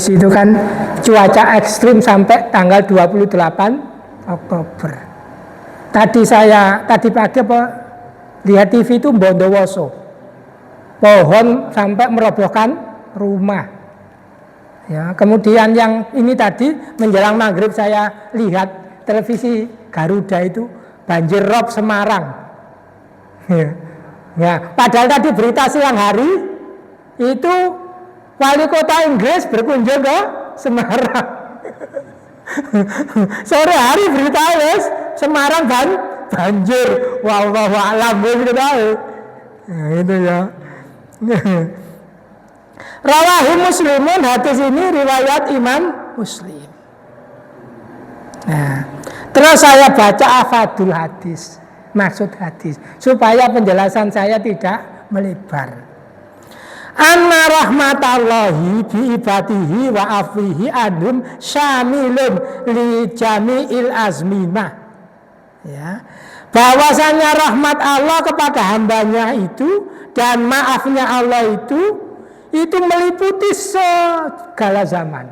itu kan cuaca ekstrim sampai tanggal 28 Oktober. Tadi pagi lihat TV itu Bondowoso. Pohon sampai merobohkan rumah. Ya, kemudian yang ini tadi menjelang maghrib saya lihat televisi Garuda itu banjir rob Semarang. Ya, padahal tadi berita siang hari itu wali kota Inggris berkunjung ke Semarang. Sore hari berita Semarang banjir. Wallahu a'lam gitu tahu. Nah, itu ya. Rawahu Muslimun, hadis ini riwayat Imam Muslim. Nah, terus saya baca afadul hadis, maksud hadis, supaya penjelasan saya tidak melebar. Anna rahmatallahi bi ibadihi wa afihi adum syamilun li jami'il azminah. Ya. Bahwasanya rahmat Allah kepada hambanya itu dan maafnya Allah itu meliputi segala zaman.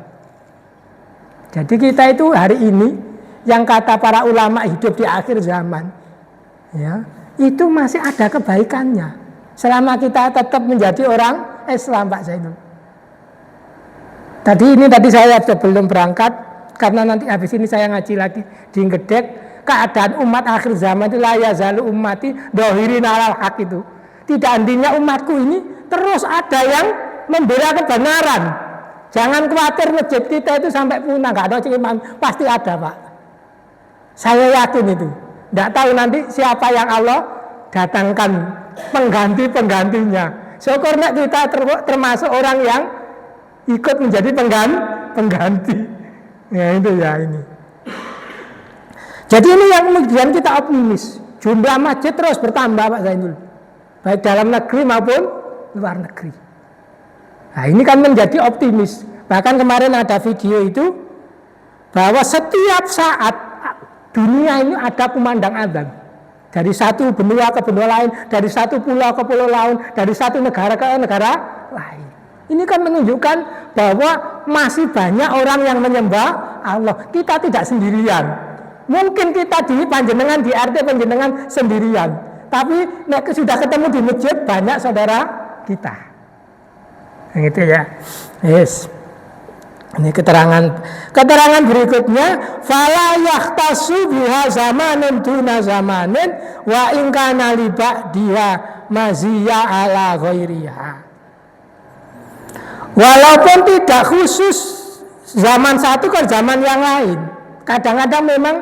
Jadi kita itu hari ini yang kata para ulama hidup di akhir zaman, ya, itu masih ada kebaikannya selama kita tetap menjadi orang Islam, Pak Zainul. Tadi saya sebelum berangkat, karena nanti habis ini saya ngaji lagi di Gedek, keadaan umat akhir zaman itu la yazalu ummati dohirin alal haq itu. Tidak hentinya umatku ini terus ada yang membela kebenaran. Jangan khawatir masjid kita itu sampai punah, nggak ada imam, pasti ada, Pak. Saya yakin itu. Nggak tahu nanti siapa yang Allah datangkan penggantinya. Syukur kita termasuk orang yang ikut menjadi pengganti. Ya itu ya ini. Jadi ini yang kemudian kita optimis. Jumlah masjid terus bertambah, Pak Zainul. Baik dalam negeri maupun luar negeri. Nah ini kan menjadi optimis. Bahkan kemarin ada video itu bahwa setiap saat dunia ini ada kumandang adzan. Dari satu benua ke benua lain, dari satu pulau ke pulau lain, dari satu negara ke negara lain. Ini kan menunjukkan bahwa masih banyak orang yang menyembah Allah. Kita tidak sendirian. Mungkin kita di panjenengan, di RT panjenengan sendirian. Tapi sudah ketemu di masjid banyak saudara kita. Gitu ya. Yes. Ini keterangan berikutnya, fala yahtasu biha zamanin duna zamanin wa in kana li ba'diha maziya ala ghairiha. Walaupun tidak khusus zaman satu ke zaman yang lain. Kadang-kadang memang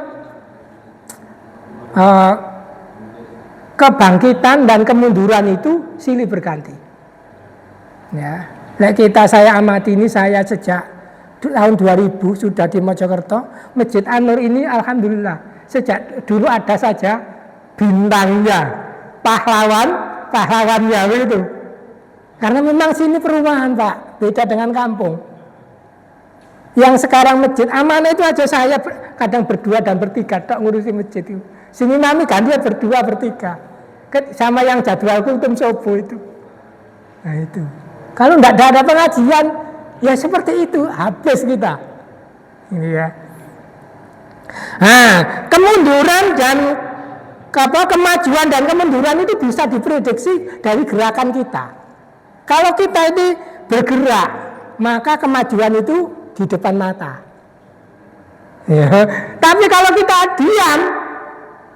kebangkitan dan kemunduran itu silih berganti. Ya, saya amati ini, saya sejak tahun 2000 sudah di Mojokerto, Masjid An-Nur ini alhamdulillah sejak dulu ada saja bintangnya, pahlawannya begitu. Karena memang sini perumahan, Pak, beda dengan kampung. Yang sekarang masjid amanah itu aja saya kadang berdua dan bertiga tak ngurusi masjid itu. Sini mami ganti berdua bertiga, sama yang jadwal kultum subuh itu. Nah itu. Kalau tidak ada pengajian, ya seperti itu, habis kita. Ini ya. Nah, kemunduran dan kemajuan dan kemunduran itu bisa diprediksi dari gerakan kita. Kalau kita ini bergerak, maka kemajuan itu di depan mata. Ya. Tapi kalau kita diam,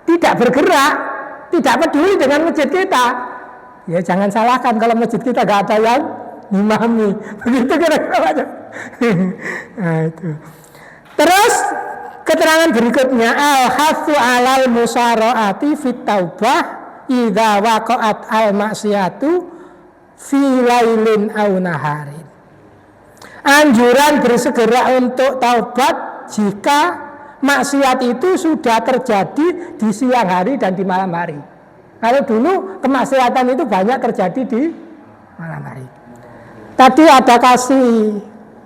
tidak bergerak, tidak peduli dengan masjid kita, ya jangan salahkan kalau masjid kita nggak ada yang imami, begitu kira-kira. Nah, itu. Terus keterangan berikutnya, al-hafu alal musaraati fit taubah idza waqa'at al maksiatu fi lailin aw naharin. Anjuran bersegera untuk taubat jika maksiat itu sudah terjadi di siang hari dan di malam hari. Kalau dulu kemaksiatan itu banyak terjadi di malam hari. Tadi ada kasih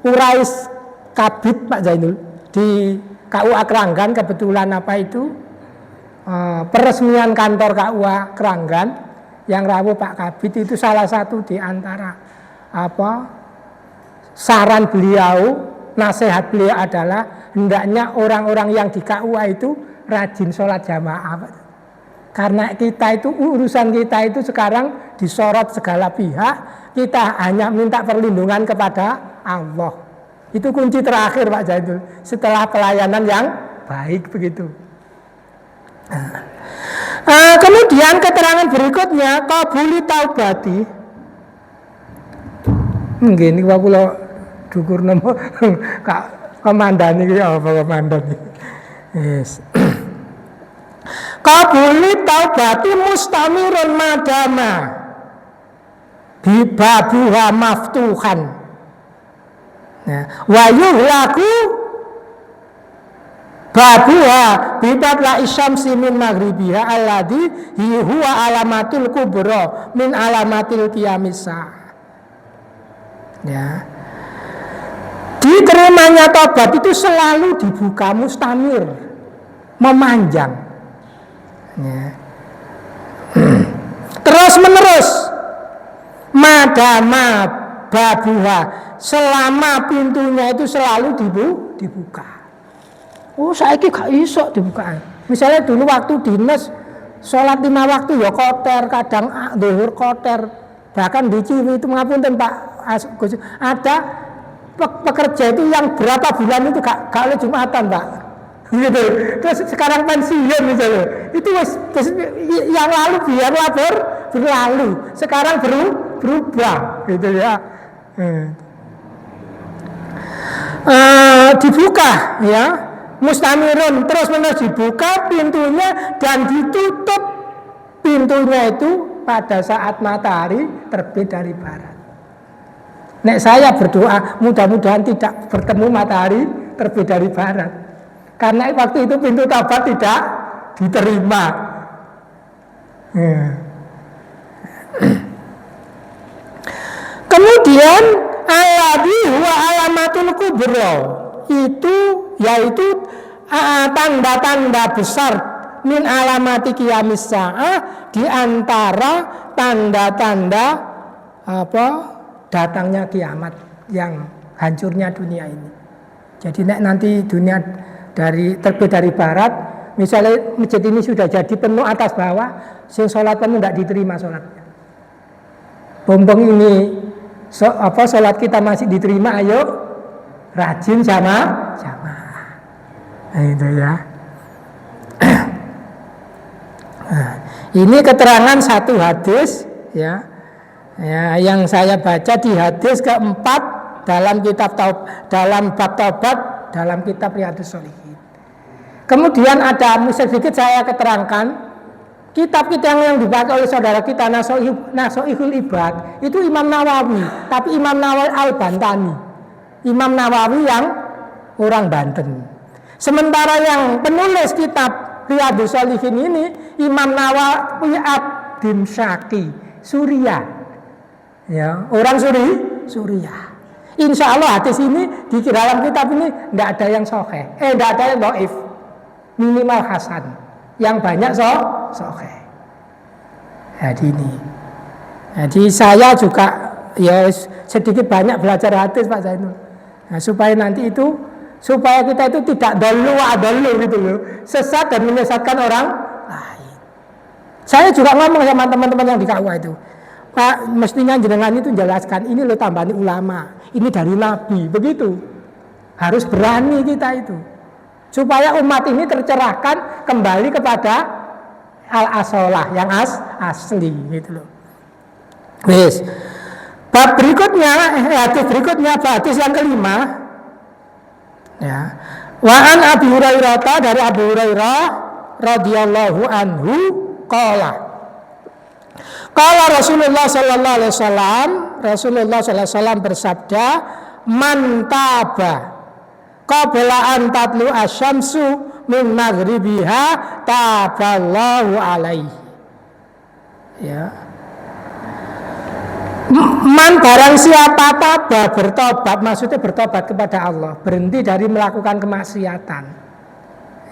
urais kabit Pak Zainul di KUA Keranggan, kebetulan peresmian kantor KUA Keranggan yang rawuh Pak Kabit itu salah satu di antara saran beliau, nasihat beliau adalah hendaknya orang-orang yang di KUA itu rajin sholat jamaah. Karena kita itu, urusan kita itu sekarang disorot segala pihak, kita hanya minta perlindungan kepada Allah. Itu kunci terakhir Pak Zaidul, setelah pelayanan yang baik begitu. Kemudian keterangan berikutnya, qabuli taubati. Nggih niku kula dukur nemu Kak komandan iki apa komandan iki. Yes. Qabuli taubati mustamirun madama bibabuha maftuhan. Nah, wa yuhlaku babuha bibatla isyamsi min maghribiha alladhi huwa alamatul kubra min alamatil qiyamisa. Ya. Diterimanya tobat itu selalu dibuka mustamir, memanjang. Ya. Terus menerus madama babuha, selama pintunya itu selalu dibuka. Oh saiki gak iso dibuka. Misalnya dulu waktu dinas sholat 5 waktu ya koter, kadang zuhur koter, bahkan di Ciwi itu ngapunten Pak, ada pekerja itu yang berapa bulan itu gak oleh Jumatan Pak. Gitu. Terus sekarang pensiun misalnya. Itu yang lalu biarlah berlalu. Sekarang berubah gitu ya. Dibuka ya. Mustamirun terus menerus dibuka pintunya dan ditutup pintunya itu pada saat matahari terbit dari barat. Nek saya berdoa mudah-mudahan tidak bertemu matahari terbit dari barat. Karena waktu itu pintu taubat tidak diterima. Kemudian alladhi huwa alamatul kubra, itu yaitu tanda-tanda besar min alamati qiyamis saah, di antara tanda-tanda datangnya kiamat, yang hancurnya dunia ini. Jadi nanti dunia terbit dari barat, misalnya masjid ini sudah jadi penuh atas bawah, sing sholat penuh tidak diterima sholatnya. Bombong ini sholat kita masih diterima, ayo rajin jamaah. Nah, itu ya. Nah, ini keterangan satu hadis ya, yang saya baca di hadis keempat dalam kitab dalam bab taubat dalam kitab Riyadhus Shalihin. Kemudian ada sedikit saya keterangkan kitab kita yang dibaca oleh saudara kita Nasoihul Ibad itu Imam Nawawi, tapi Imam Nawawi Al-Bantani, Imam Nawawi yang orang Banten. Sementara yang penulis kitab Riyadhus Shalihin ini Imam Nawawi Ad-Dimsyaqi, Suriah, ya, orang Suriah. Insya Allah hadis ini di dalam kitab ini tidak ada yang sahih, tidak ada yang dhaif, minimal hasan, yang banyak sahih. Jadi ini, jadi saya juga ya sedikit banyak belajar hadis Pak Zainul, nah, supaya kita itu tidak dolu gitu loh, sesat dan menyesatkan orang lain. Saya juga ngomong sama teman-teman yang di KUA itu, Pak, mestinya jenengan itu jelaskan ini lo tambahin ulama, ini dari Nabi, begitu. Harus berani kita itu, supaya umat ini tercerahkan kembali kepada al-asolah yang asli, gitu loh. Wes, bab berikutnya, hadis yang kelima, ya. Wa an Abi Hurairah, dari Abu Hurairah radhiyallahu anhu qala Rasulullah sallallahu alaihi wasallam bersabda, man taba qabla an tatlu asyamsu min maghribiha taballahu alaihi. Ya. Man barang siapa taba, bertobat, maksudnya bertobat kepada Allah, berhenti dari melakukan kemaksiatan.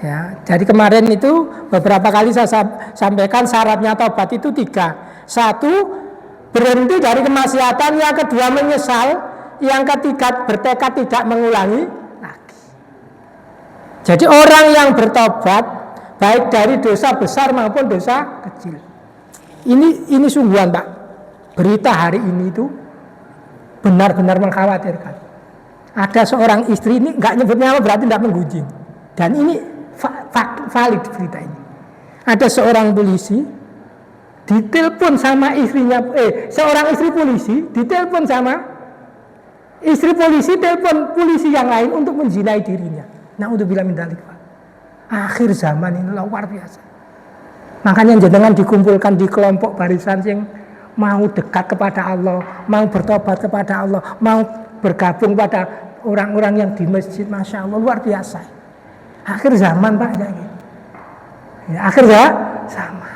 Ya, jadi kemarin itu beberapa kali saya sampaikan syaratnya tobat itu 3. 1, berhenti dari kemaksiatan. Yang kedua, menyesal. yang ketiga bertekad tidak mengulangi lagi. Jadi orang yang bertobat baik dari dosa besar maupun dosa kecil. Ini sungguhan Pak. Berita hari ini itu benar-benar mengkhawatirkan. Ada seorang istri, ini nggak nyebut nama berarti tidak menggunjing. Dan ini valid berita ini. Ada seorang polisi ditelepon sama istrinya, seorang istri polisi ditelepon sama istri polisi, telepon polisi yang lain untuk menzinai dirinya. Naudzubillah min dzalik. Akhir zaman ini luar biasa. Makanya jenengan dikumpulkan di kelompok barisan yang mau dekat kepada Allah, mau bertobat kepada Allah, mau bergabung pada orang-orang yang di masjid, masya Allah luar biasa. Akhir zaman Pak, ya, akhir zaman.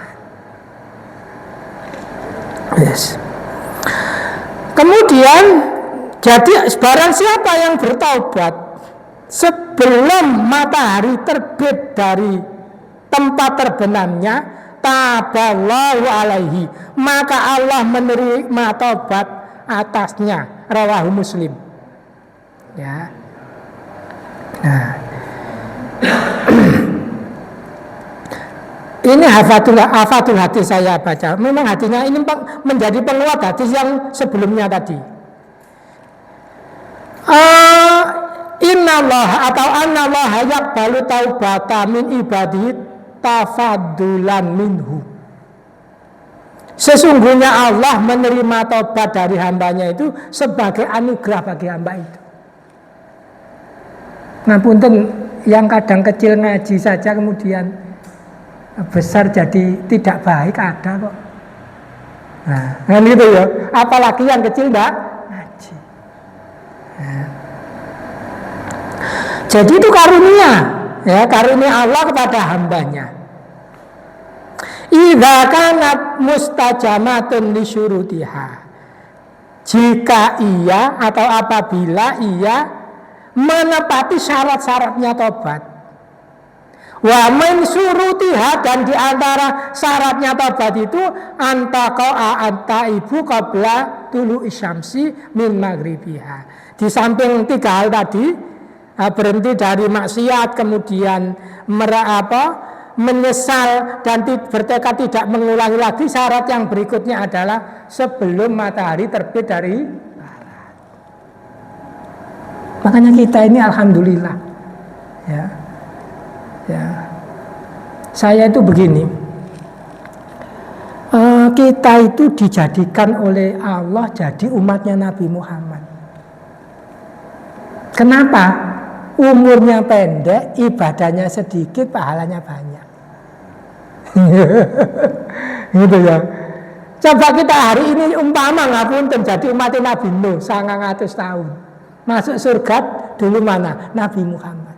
Yes. Kemudian jadi barang siapa yang bertaubat sebelum matahari terbit dari tempat terbenamnya, taballahu alaihi, maka Allah menerima taubat atasnya. Rawahu Muslim. Ya. Nah. Ini hafatul hadis saya baca. Memang hatinya ini menjadi penguat hadis yang sebelumnya tadi. Innallah atau annallah yaqbalu taubata min ibadihi tafaddulan minhu. Sesungguhnya Allah menerima taubat dari hambanya itu sebagai anugerah bagi hamba itu. Ngapunten yang kadang kecil ngaji saja kemudian besar jadi tidak baik ada kok. Nah gitu ya. Apalagi yang kecil enggak ngaji. Nah. Jadi itu karunia, ya karunia Allah kepada hambanya. Idza kanat mustajamatun li syurutiha. Jika ia atau apabila ia menepati syarat-syaratnya tobat. Wa min syurutiha, dan di antara syaratnya tobat itu antaqa'a ibu qabla tulu'i syamsi min maghribiha. Di samping tiga hal tadi, berhenti dari maksiat, kemudian menyesal dan bertekad tidak mengulangi lagi. Syarat yang berikutnya adalah sebelum matahari terbit dari barat. Makanya kita ini alhamdulillah, ya. Saya itu begini, kita itu dijadikan oleh Allah jadi umatnya Nabi Muhammad. Kenapa? Umurnya pendek, ibadahnya sedikit, pahalanya banyak. Gitu ya. Coba kita hari ini umpama ngapunten jadi umat Nabi Nuh 900 tahun. Masuk surga dulu mana? Nabi Muhammad.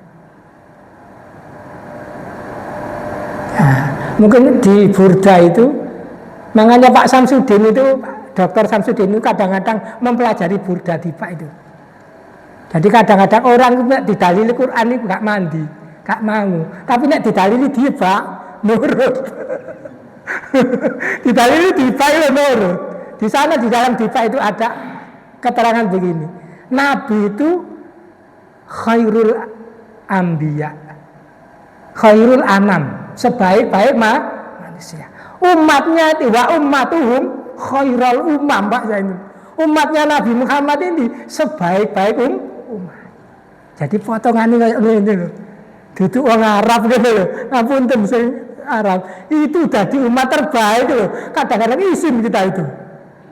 Nah, mungkin di Burda itu, makanya Pak Samsudin itu, Dr. Samsudin itu kadang-kadang mempelajari Burda di Pak itu. Jadi kadang-kadang orang didalili Quran itu gak mandi, gak mau. Tapi nek didalili dia Pak, nurut. Didalili di Pak itu nurut. Di sana di dalam Dipa itu ada keterangan begini. Nabi itu khairul anbiya, khairul anam, sebaik-baik manusia. Umatnya itu wa ummatuhum khairul umam, Pak ini. Umatnya Nabi Muhammad ini sebaik-baik umat. Jadi potongan ini loh. Duduk orang Arab gitu loh. Ngapunten sing Arab. Itu jadi umat terbaik loh. Kadang-kadang isim kita itu.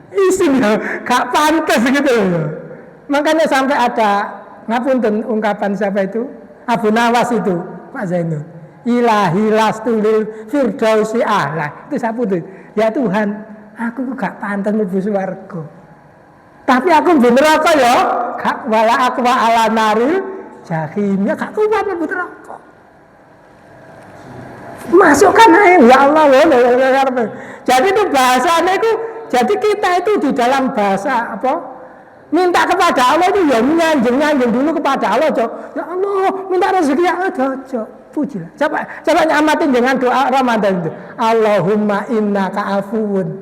Isim ya, gak pantas gitu loh. Makanya sampai ada ngapunten ungkapan siapa itu? Abu Nawas itu, Pak Zainul. Ilahi lastulil firdausi a'la. Itu siapa tuh? Ya Tuhan, aku gak pantas mlebu swarga. Tapi aku neraka ya, gak wala aku ala naril jahimnya gak kuat mlebu neraka. Masukkan aja ya Allah loh. Jadi itu bahasanya itu, jadi kita itu di dalam bahasa apa? Minta kepada Allah itu ya nyanjung dulu kepada Allah, Cok. Ya Allah, minta rezeki ya Allah, Cok. Pujilah. Coba nyamatin dengan doa Ramadan itu. Allahumma innaka afuwun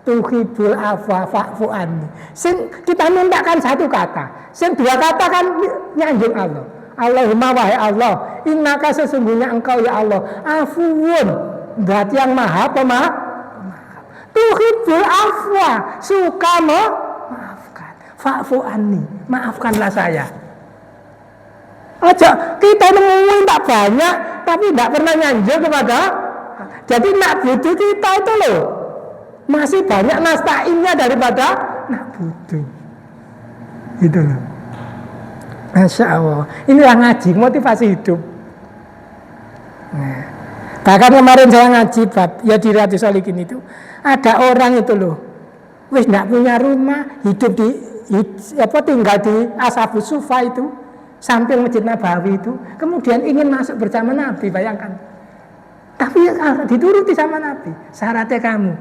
Tuhibul afwa fa'fu anni. Sing kita mintakan satu kata, sing dua kata kan nyanjung Allah. Allahumma wahai Allah, innaka sesungguhnya engkau ya Allah, afuwun, zat yang maha pemaaf. Tuhibul afwa, suka maafkan. Fa'fu anni, maafkanlah saya. Aja kita nemuin tak banyak, tapi tidak pernah nyanjung kepada. Jadi nak butuh kita itu loh. Masih banyak nasta'innya daripada nak butuh. Gitu loh. Masya Allah. Inilah ngaji, motivasi hidup. Nah, bahkan kemarin saya ngaji bab ya di Riyadhus Shalihin itu ada orang itu loh, wis nggak punya rumah, hidup tinggal di Ashabus Sufa itu, samping Masjid Nabawi itu, kemudian ingin masuk bersama Nabi, bayangkan. Tapi dituruti sama Nabi, syaratnya kamu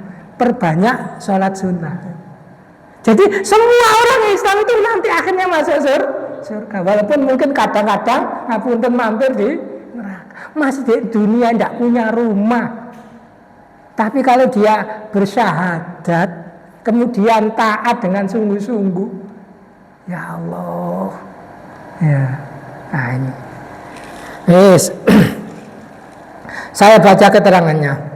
perbanyak sholat sunnah. Jadi semua orang Islam itu nanti akhirnya masuk surga. Walaupun mungkin kadang-kadang ngapunten mampir di neraka. Masih di dunia tidak punya rumah. Tapi kalau dia bersyahadat, kemudian taat dengan sungguh-sungguh, ya Allah. Ya, nah ini. Yes. Saya baca keterangannya.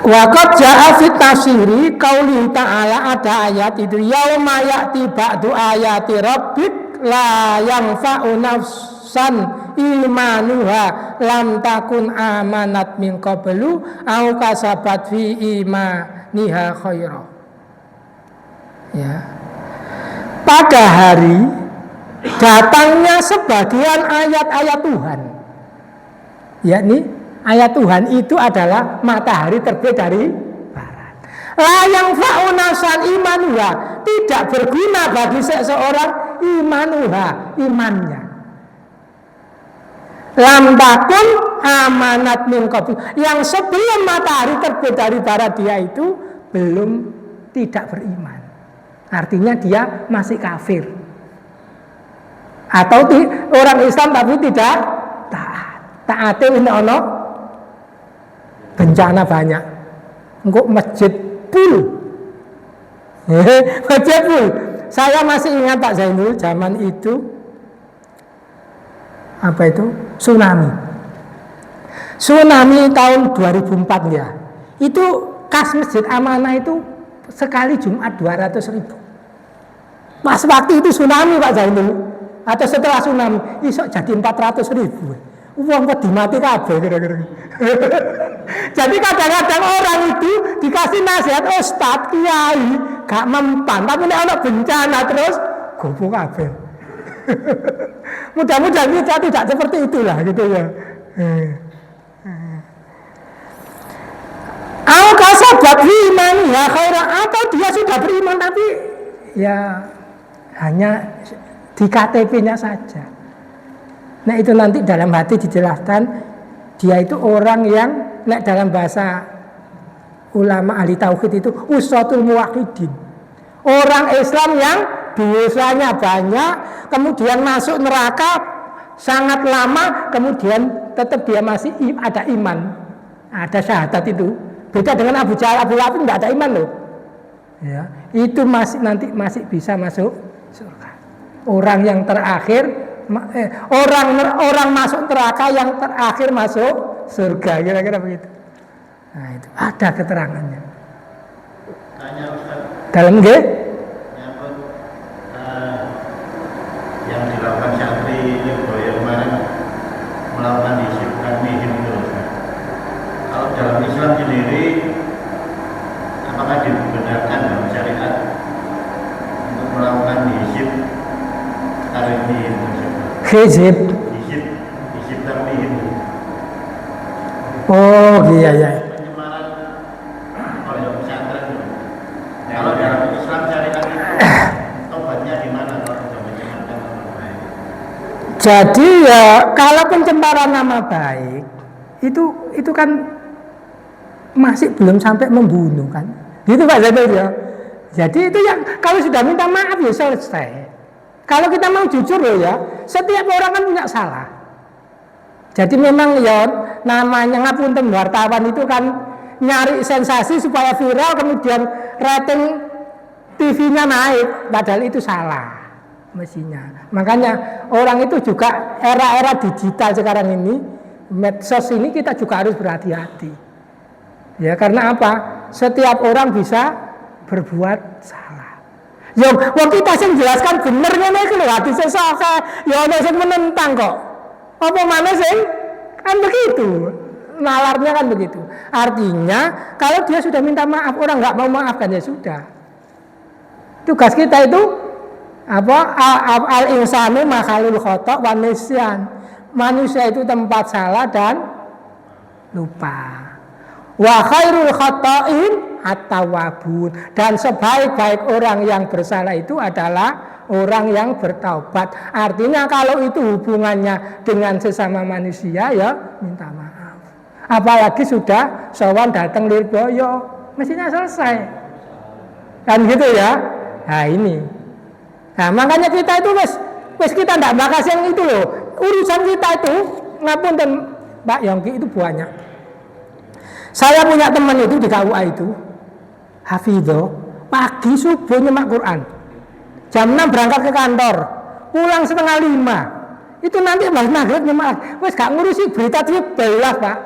Waqad ja'a fit tafsiri qauli ta'ala, ada ayat itu yauma ya'ti ba'du ayati rabbik la yanfa'u nafsan imanuha lam takun amanat min qablu au kasabat fi imaniha khaira. Ya. Pada hari datangnya sebagian ayat-ayat Tuhan, yakni ayat Tuhan itu adalah matahari terbit dari barat. La yanfa'u nafsan imanuha, tidak berguna bagi seseorang imanuha, imannya. Lam takun amanat min qabl, yang sebelum matahari terbit dari barat dia itu belum tidak beriman. Artinya dia masih kafir. Atau orang Islam tapi tidak taat. Taatnya ini ono bencana banyak. Engkau masjid full. Masjid full. Saya masih ingat Pak Zainul zaman itu apa itu? Tsunami tahun 2004 ya. Itu kas Masjid Amanah itu sekali Jumat 200.000. Pas waktu itu tsunami Pak Zainul, atau setelah tsunami isok jadi 400.000. Uang kok dimati kabeh kira-kira. Jadi kadang-kadang orang itu dikasih nasihat ustaz, kiai, gak mempan, tapi nek ana bencana terus gopo kabeh. Mudah-mudahan kita tidak seperti itulah gitu ya. Au kasabat iman ya khairan, atau dia sudah beriman tapi ya hanya di KTP-nya saja. Nah itu nanti dalam hati dijelaskan dia itu orang yang dalam bahasa ulama ahli tauhid itu uswatul muwahhidin. Orang Islam yang dosanya banyak, kemudian masuk neraka sangat lama, kemudian tetap dia masih ada iman, ada syahadat itu. Beda dengan Abu Jahal, Abu Lahab tidak ada iman loh. Ya, itu masih bisa masuk surga. Orang yang terakhir orang masuk neraka yang terakhir masuk surga, kira-kira begitu. Nah itu ada keterangannya. Tanya Ustaz. Dalam G? Yang dilakukan santri Lirboyo kemarin melakukan disipkan mihim itu. Kalau dalam Islam sendiri, apakah dibenarkan dalam syariat untuk melakukan disip tarikh mihim? Hizib. Disip tarikh. Oh iya ya. Penyemaran pondok pesantren. Kalau dalam Islam syariat itu tobatnya di mana kalau sudah mencemarkan nama baik? Jadi ya kalau pencemaran nama baik itu kan masih belum sampai membunuh kan. Gitu Pak Zainul ya. Jadi itu yang kalau sudah minta maaf ya selesai. Kalau kita mau jujur loh ya, setiap orang kan punya salah. Jadi memang ya namanya ngapunten wartawan itu kan nyari sensasi supaya viral, kemudian rating TV-nya naik, padahal itu salah mestinya. Makanya orang itu juga era-era digital sekarang ini, medsos ini kita juga harus berhati-hati. Ya, karena apa? Setiap orang bisa berbuat salah. Ya, kita sing jelaskan bener ngene iki lho, hati sesake, ya ana sing menentang kok. Apa mana sih? Kan begitu. Nalarnya kan begitu. Artinya kalau dia sudah minta maaf, orang nggak mau maafkan ya sudah. Tugas kita itu apa? Al insanu makhalul khata' wa nisyan. Manusia itu tempat salah dan lupa. Wa khairul khata'in at-tawwabun, dan sebaik-baik orang yang bersalah itu adalah orang yang bertaubat. Artinya kalau itu hubungannya dengan sesama manusia ya minta maaf. Apalagi sudah sowan datang Lirboyo, mestinya selesai. Kan gitu ya. Nah ini. Nah makanya kita itu wes kita ndak bakas yang itu loh. Urusan kita itu ngapunten Pak Yongki itu banyak. Saya punya teman itu di KUA itu, hafidho, pagi subuh nyemak Quran, jam 6 berangkat ke kantor, pulang setengah 5, itu nanti maghrib nyemak, wes gak ngurusi berita TV belas Pak,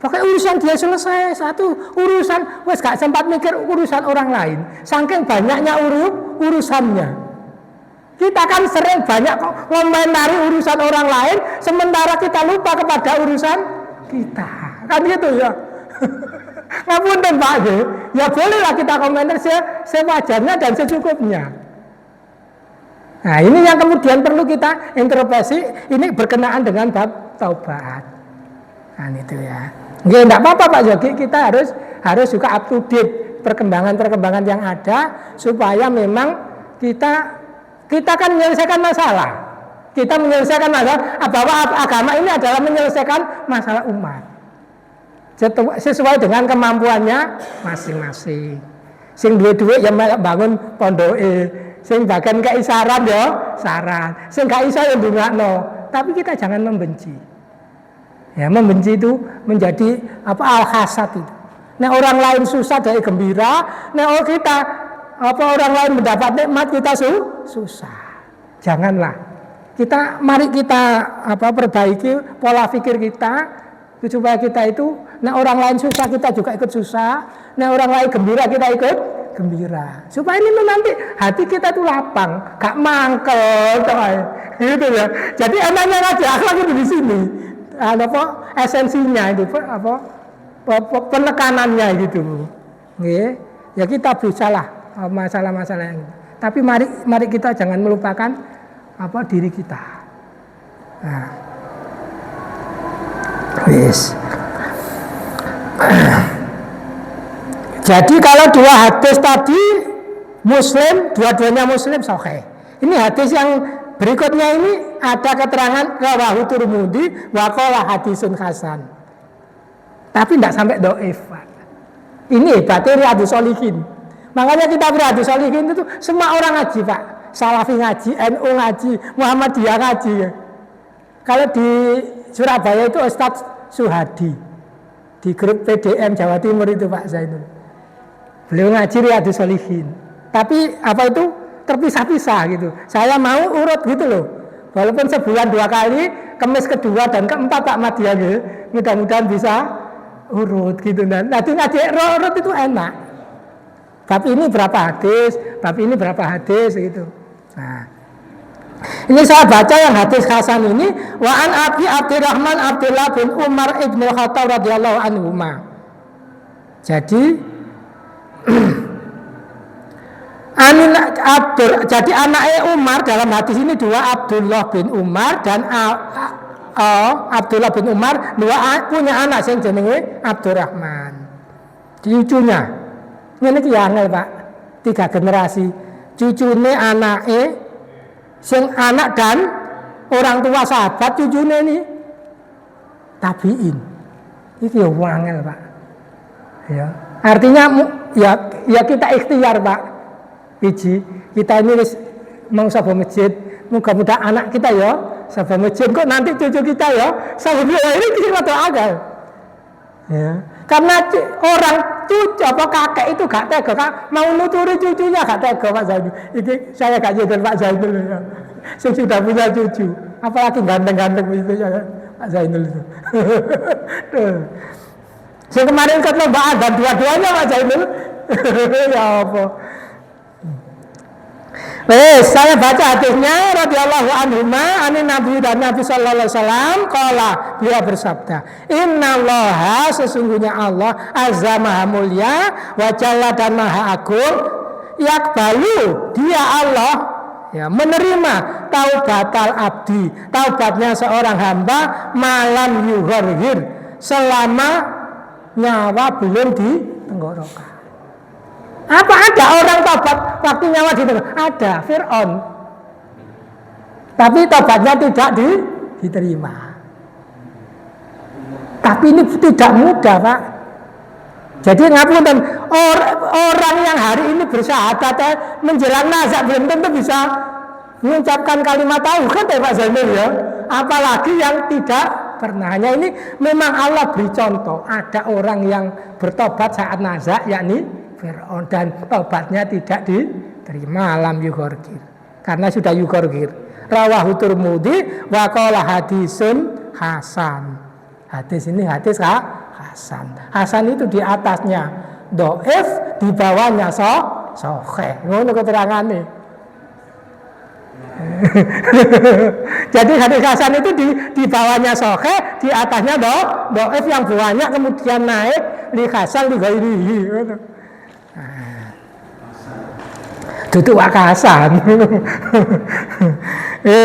pakai urusan dia selesai, satu urusan, wes gak sempat mikir urusan orang lain, saking banyaknya urusannya. Kita kan sering banyak komentari urusan orang lain, sementara kita lupa kepada urusan kita, kan gitu ya. Ngapunten Pak, ya bolehlah kita komentar sewajarnya dan secukupnya. Nah ini yang kemudian perlu kita introspeksi, ini berkenaan dengan bab taubat. Nah itu ya. Nggak apa-apa Pak Yogi, kita harus juga up to date perkembangan yang ada supaya memang kita kan menyelesaikan masalah. Kita menyelesaikan masalah bahwa agama ini adalah menyelesaikan masalah umat. Sesuai dengan kemampuannya masing-masing. Sing duwe-duwe ya bangun pondoke, sing bagian kei saran ya saran, sing gak iso ya ndongakno. Tapi kita jangan membenci. Ya, membenci itu menjadi apa al-hasad itu. Nek orang lain susah dari gembira, nek kita orang lain mendapat nikmat kita susah. Janganlah. Mari kita perbaiki pola pikir kita supaya kita itu, nah orang lain susah kita juga ikut susah, nah orang lain gembira kita ikut gembira, supaya ini nanti hati kita tuh lapang, gak mangkel, gitu ya. Jadi enaknya ngaji akhlak itu di sini, esensinya itu penekanannya gitu, ya kita berusaha masalah-masalah yang, tapi mari kita jangan melupakan diri kita. Nah. Yes. Jadi kalau dua hadis tadi Muslim, dua-duanya Muslim sahih. Ini hadis yang berikutnya ini ada keterangan rawahu Tirmidzi wa qala hadisun hasan. Tapi tidak sampai dhaif, Pak. Ini hebatnya Riyadhus Shalihin. Makanya kita Riyadhus Shalihin itu semua orang ngaji, Pak. Salafi ngaji, NU ngaji, Muhammadiyah ngaji. Kalau di Surabaya itu Ustadz Suhadi di grup PDM Jawa Timur itu Pak Zainul. Beliau ngaji Riyadhus Shalihin. Tapi terpisah-pisah gitu. Saya mau urut gitu loh. Walaupun sebulan 2 kali, Kamis kedua dan keempat Pak Madya gitu. Mudah-mudahan bisa urut gitu. Nanti ngaji urut itu enak. Bab ini berapa hadis, bab ini berapa hadis gitu. Nah, ini saya baca yang hadis Hasan ini, wa an Abi Abdurrahman Abdullah bin Umar ibn Khattab radhiyallahu anhuma. Jadi jadi anaknya Umar dalam hadis ini dua, Abdullah bin Umar dan Abdullah bin Umar punya anak yang jenenge Abdurrahman. Cucunya ini kianel Pak, 3 generasi. Cucune anaknya sing anak dan orang tua sahabat cucune ini tabiin. Iki ya wangel Pak. Ya, artinya ya kita ikhtiar Pak. Biji kita ini mau sahabat masjid, mudah-mudahan anak kita ya sahabat masjid, kok nanti cucu kita ya sahabat ini kita agak. Ya, Karena orang cucu apa kakek itu gak tega, mau nuturi cucunya gak tega Pak Zainul. Ini saya gak jadi Pak Zainul ya. Saya sudah punya cucu, apalagi ganteng-ganteng itu ya Pak Zainul itu. Saya kemarin ikut lomba adzan dua-duanya Pak Zainul. Ya apa? Saya baca hadisnya radhiyallahu anhuma anin Nabi dan Nabi sallallahu alaihi wasallam qala, beliau bersabda, innallaha sesungguhnya Allah azza maha mulia wa jalla dan maha agung, yakbalu dia Allah ya menerima taubatal abdi, taubatnya seorang hamba malam yughorhir, selama nyawa belum di tenggorokan. Apa ada orang tobat waktu nyawa di tenggorokan? Ada, Fir'aun. Tapi tobatnya tidak diterima. Tapi ini tidak mudah Pak. Jadi ngapunten, orang yang hari ini bersyahadat menjelang nazak belum tentu bisa mengucapkan kalimat tauhid ya Pak Zainul ya. Apalagi yang tidak pernah. Hanya ini memang Allah beri contoh. Ada orang yang bertobat saat nazak, yakni Fir'aun, dan tobatnya tidak diterima alam yughorgir. Karena sudah yughorgir. Rawahu Tirmidzi wa qala hadisun hasan. Hadis ini hadis hasan. Hasan itu di atasnya dhaif, di bawahnya sahih. Ngono keterangane. Jadi hadis hasan itu di bawahnya sahih, di atasnya dhaif yang banyak kemudian naik li hasan li ghairihi. Duduk wakasan.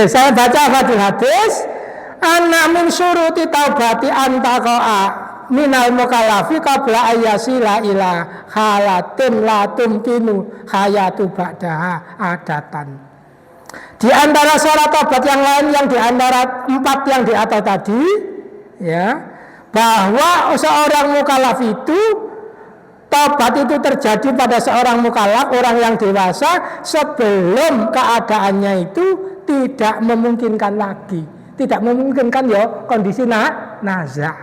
Saya baca hadis anak min syuruti taubati antaqa'a minal mukallafi qabla ayyasila ila halatin la tumkinu hayatu ba'daha adatan. Di antara syarat taubat yang lain yang di antara 4 yang di atas tadi ya, bahwa seorang mukallaf itu taubat itu terjadi pada seorang mukallaf, orang yang dewasa, sebelum keadaannya itu tidak memungkinkan lagi. Tidak memungkinkan ya kondisi nazak.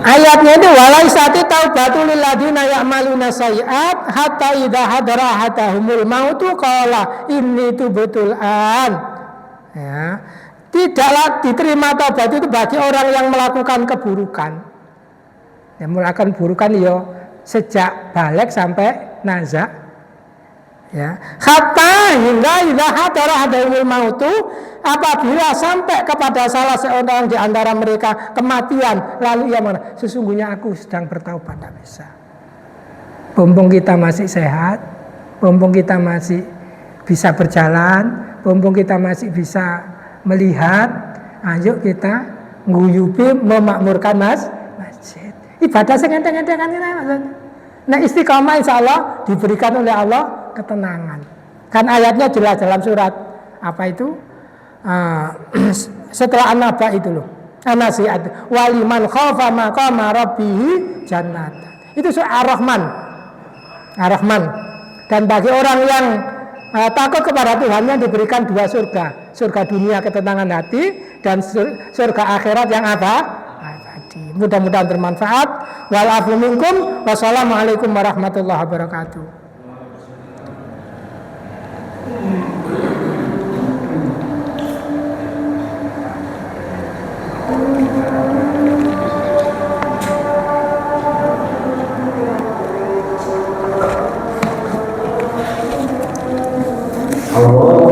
Ayatnya itu walaisati taubatul lil ladina ya'maluna sayiat hatta idza hadara hatahumul mautu qala inni tubtul an. Ya. Tidaklah diterima taubat itu bagi orang yang melakukan keburukan. Yang melakukan keburukan ya sejak balik sampai nazak. Ya. Hatta hingga idza hadara hadahumul mautu, apabila sampai kepada salah seorang di antara mereka kematian, lalu ia mana? Sesungguhnya aku sedang bertaubat, tidak bisa. Mumpung kita masih sehat, mumpung kita masih bisa berjalan, mumpung kita masih bisa melihat, ayo kita nguyubi memakmurkan masjid. Ibadah sengenteng-enteng kan kita maksudnya. Nah istiqamah insya Allah diberikan oleh Allah ketenangan. Kan ayatnya jelas dalam surat apa itu? Setelah An-Naba itu loh. An-Nasihat waliman khafa maqama rabbih jannat. Itu surah Ar-Rahman. Ar-Rahman. Dan bagi orang yang takut kepada Tuhannya diberikan 2 surga. Surga dunia ketenangan hati dan surga akhirat yang apa? Mudah-mudahan bermanfaat. Wa'alafu minkum. Wassalamualaikum warahmatullahi wabarakatuh. Allah